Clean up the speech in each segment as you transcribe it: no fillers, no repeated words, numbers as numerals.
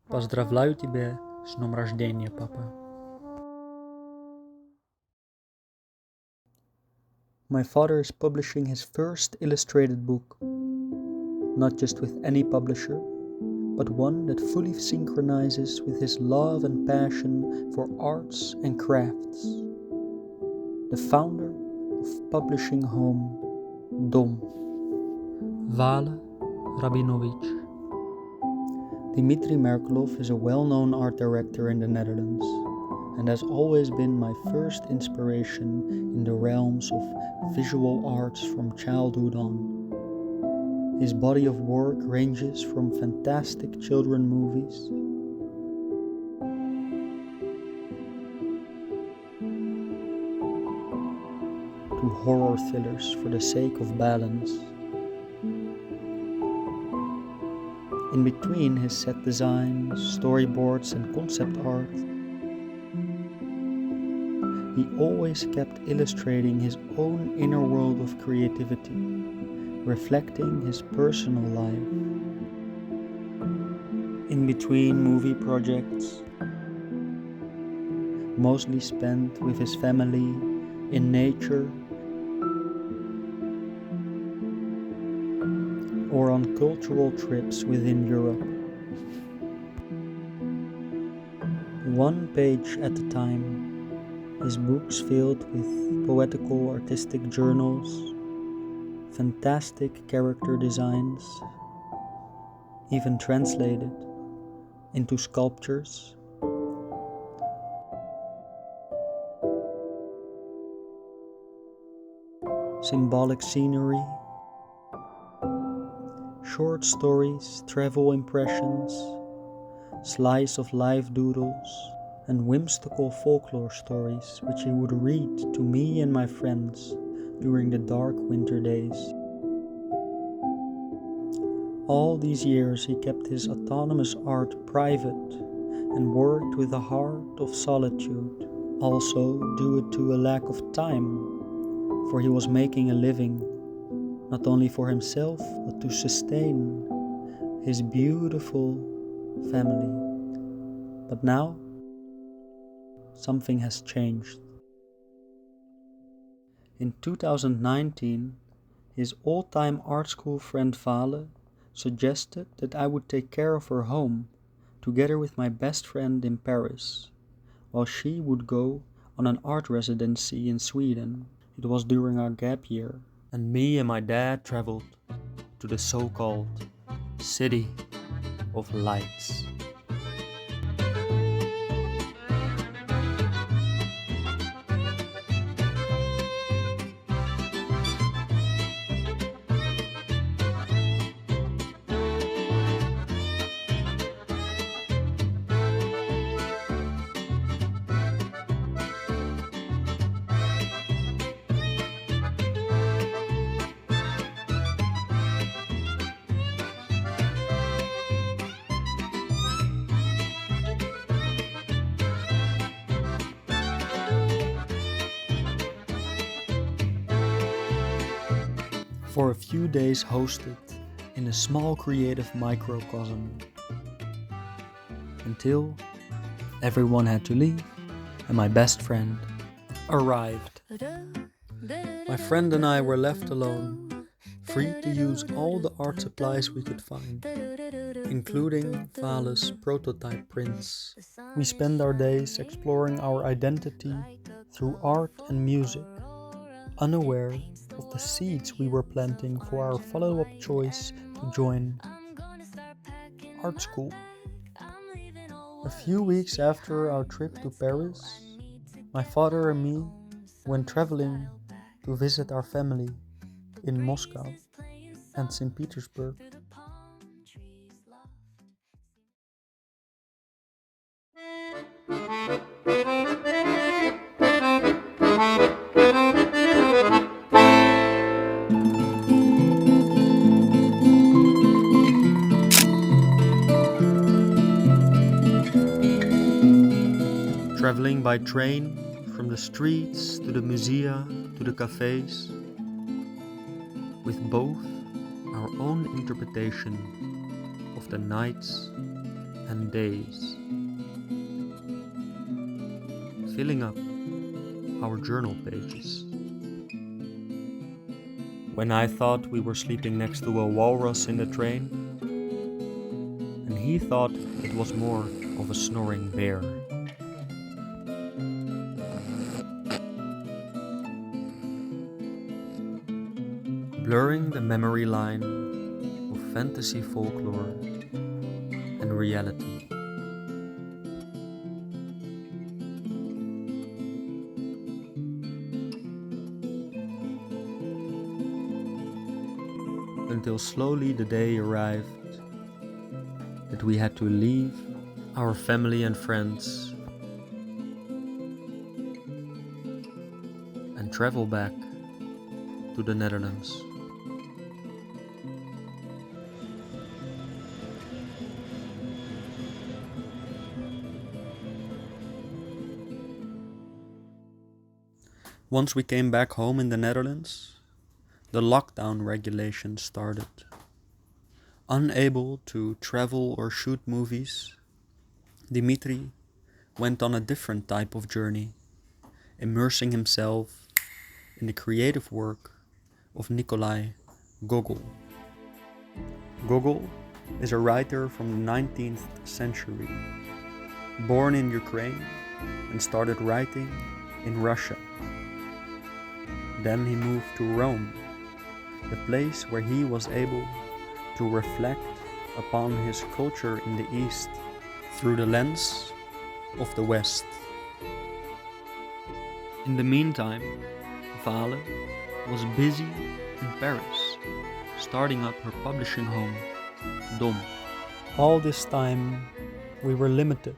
Поздравляю тебя с днем рождения, папа. My father is publishing his first illustrated book, not just with any publisher, but one that fully synchronizes with his love and passion for arts and crafts. The founder of publishing home Dom, Vale Rabinovich. Dimitri Merkelov is a well-known art director in the Netherlands and has always been my first inspiration in the realms of visual arts from childhood on. His body of work ranges from fantastic children movies to horror thrillers for the sake of balance. In between his set designs, storyboards and concept art, he always kept illustrating his own inner world of creativity, reflecting his personal life. In between movie projects, mostly spent with his family, in nature, or on cultural trips within Europe. One page at a time, his books filled with poetical artistic journals, fantastic character designs, even translated into sculptures, symbolic scenery, short stories, travel impressions, slice of life doodles, and whimsical folklore stories which he would read to me and my friends during the dark winter days. All these years he kept his autonomous art private and worked with a heart of solitude, also due to a lack of time, for he was making a living, not only for himself, but to sustain his beautiful family. But now, something has changed. In 2019, his old-time art school friend Vale suggested that I would take care of her home, together with my best friend in Paris, while she would go on an art residency in Sweden. It was during our gap year, and me and my dad traveled to the so-called City of Lights. For a few days hosted in a small creative microcosm, until everyone had to leave and my best friend arrived. My friend and I were left alone, free to use all the art supplies we could find, including Vale's prototype prints. We spend our days exploring our identity through art and music, unaware of the seeds we were planting for our follow-up choice to join art school. A few weeks after our trip to Paris, my father and me went traveling to visit our family in Moscow and St. Petersburg. Traveling by train from the streets to the musea to the cafes, with both our own interpretation of the nights and days, filling up our journal pages. When I thought we were sleeping next to a walrus in the train, and he thought it was more of a snoring bear. Blurring the memory line of fantasy folklore and reality. Until slowly the day arrived that we had to leave our family and friends and travel back to the Netherlands. Once we came back home in the Netherlands, the lockdown regulations started. Unable to travel or shoot movies, Dimitri went on a different type of journey, immersing himself in the creative work of Nikolai Gogol. Gogol is a writer from the 19th century, born in Ukraine and started writing in Russia. Then he moved to Rome, the place where he was able to reflect upon his culture in the East through the lens of the West. In the meantime, Vale was busy in Paris, starting up her publishing home, Dom. All this time, we were limited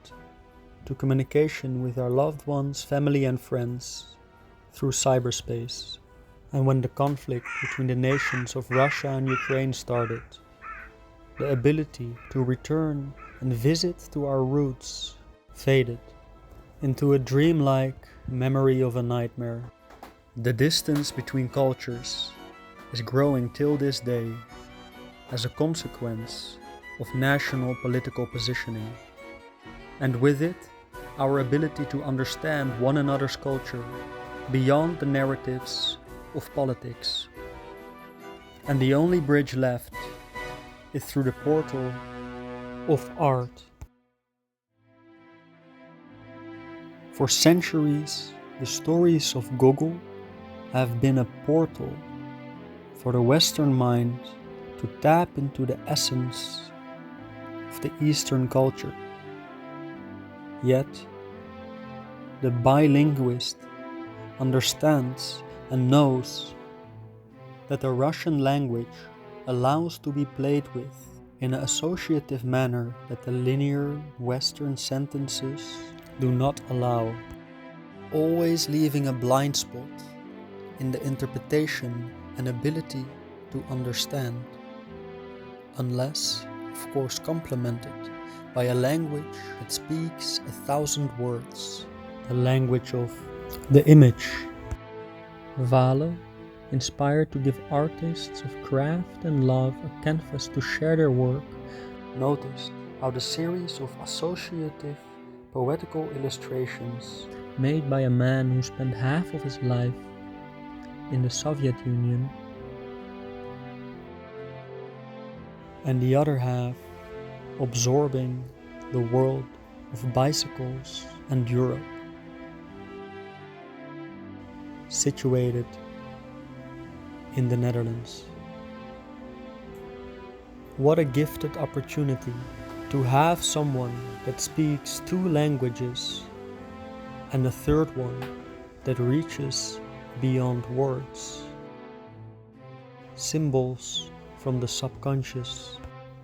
to communication with our loved ones, family and friends through cyberspace. And when the conflict between the nations of Russia and Ukraine started, the ability to return and visit to our roots faded into a dreamlike memory of a nightmare. The distance between cultures is growing till this day as a consequence of national political positioning, and with it, our ability to understand one another's culture beyond the narratives of politics. And the only bridge left is through the portal of art. For centuries, the stories of Gogol have been a portal for the Western mind to tap into the essence of the Eastern culture. Yet, the bilinguist understands and knows that the Russian language allows to be played with in an associative manner that the linear Western sentences do not allow, always leaving a blind spot in the interpretation and ability to understand, unless, of course, complemented by a language that speaks 1,000 words, the language of the image. Vale, inspired to give artists of craft and love a canvas to share their work, noticed how the series of associative poetical illustrations made by a man who spent half of his life in the Soviet Union and the other half absorbing the world of bicycles and Europe, situated in the Netherlands. What a gifted opportunity to have someone that speaks 2 languages and a third one that reaches beyond words. Symbols from the subconscious.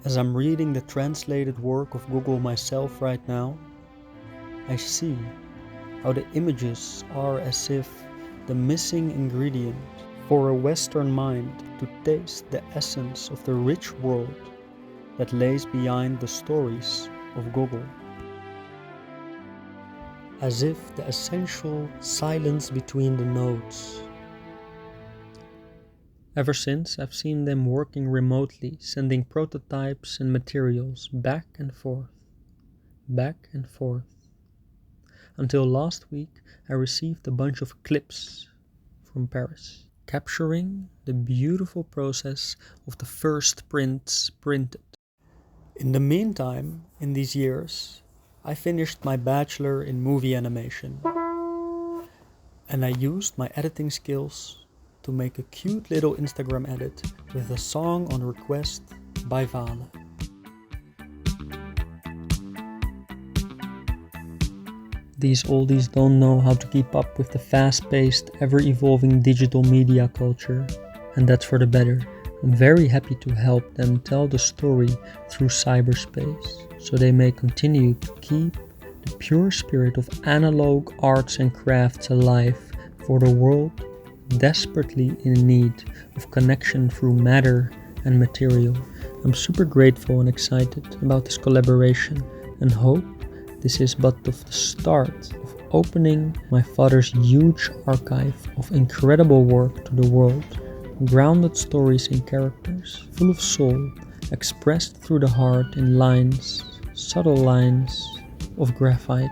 As I'm reading the translated work of Gogol myself right now, I see how the images are as if the missing ingredient for a Western mind to taste the essence of the rich world that lays behind the stories of Gogol. As if the essential silence between the notes. Ever since, I've seen them working remotely, sending prototypes and materials back and forth back and forth. Until last week, I received a bunch of clips from Paris, capturing the beautiful process of the first prints printed. In the meantime, in these years, I finished my bachelor in movie animation, and I used my editing skills to make a cute little Instagram edit with a song on request by Vale. These oldies don't know how to keep up with the fast-paced, ever-evolving digital media culture, and that's for the better. I'm very happy to help them tell the story through cyberspace, so they may continue to keep the pure spirit of analog arts and crafts alive for the world desperately in need of connection through matter and material. I'm super grateful and excited about this collaboration and hope this is but the start of opening my father's huge archive of incredible work to the world. Grounded stories and characters, full of soul, expressed through the heart in lines, subtle lines of graphite.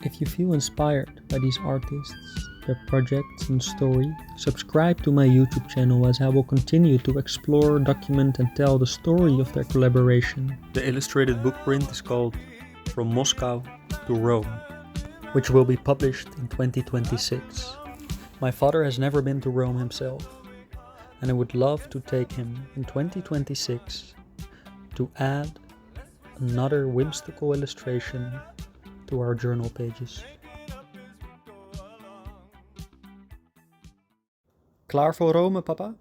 If you feel inspired by these artists, their projects and story, subscribe to my YouTube channel as I will continue to explore, document and tell the story of their collaboration. The illustrated book print is called From Moscow to Rome, which will be published in 2026. My father has never been to Rome himself, and I would love to take him in 2026 to add another whimsical illustration to our journal pages. Klaar voor Rome, papa?